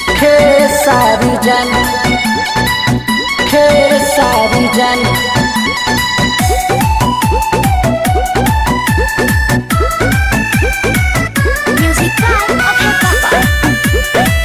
खेसारी जन खेसारी जन Music by Abhay Papa.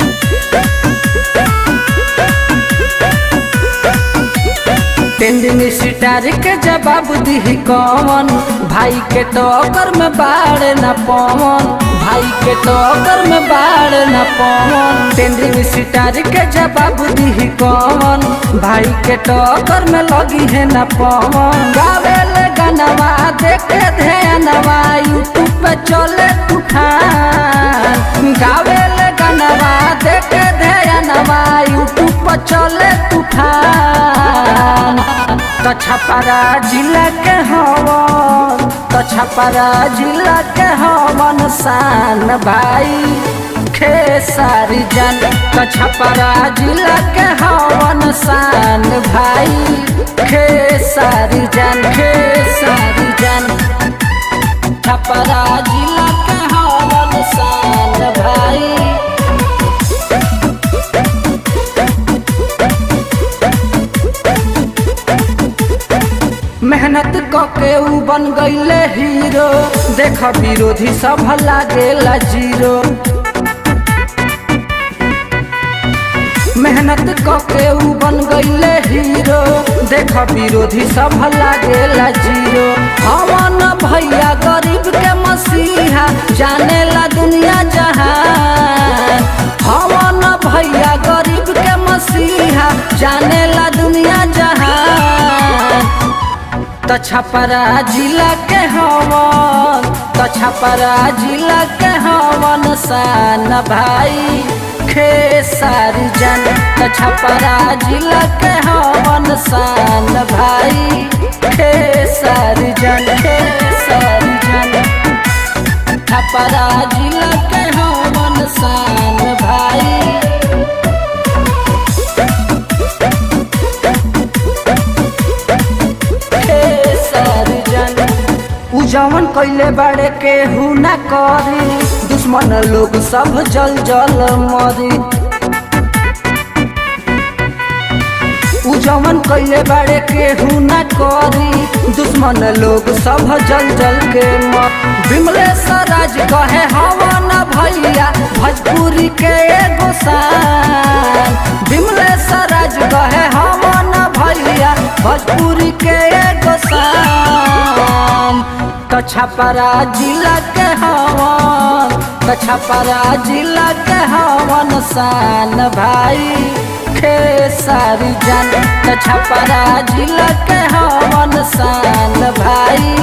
Trending star के जवाब दी कौन भाई के टक्कर में बाढ़ न पवन भाई के टक्कर में बाढ़ न पवन ट्रेंडिंग स्टार के जवाब दी कौन भाई के टक्कर में लगी है न पवन गावेले गानवा देखे ध्यानवा यूट्यूब पे चले तूफान गावेले गानवा देखे ध्यानवा यूट्यूब पे चले तूफान तो छपरा जिला के हवन तो छपरा जिला के हवन शान भाई खेसारी जन तो छपरा जिला के हवन शान भाई खेसारी जन छपरा जिला के हवन शान भाई मेहनत के ऊ बन गईले हीरो देख विरोधी सब लागेला जीरो मेहनत के ऊ बन गईले हीरो देख विरोधी सब लागेला जीरो हवन भैया गरीब के मसीहा जानेला दुनिया जहान हवन भैया गरीब के मसीहा जानेला दुनिया जहान तो छपरा जिला के हवन तो छपरा जिला के हवन शान भाई खेसारी जन तो छपरा जिला के हवन शान भाई खेसारी जन छपरा जिला के हवन शान भाई जवन कैले बड़े केहू न करी दुश्मन लोग सब जल जल मरी जवन कैले बड़े केहू न करी दुश्मन लोग सब जल जल के मर विमलेश राज कहे हवन भैया भोजपुरी के एगो शान विमलेश राज कहे हवन भैया भोजपुरी के एगो शान तो छपरा जिला के हवन तो छपरा जिला के हवन शान भाई खेसारी जन तो छपरा जिला के हवन शान भाई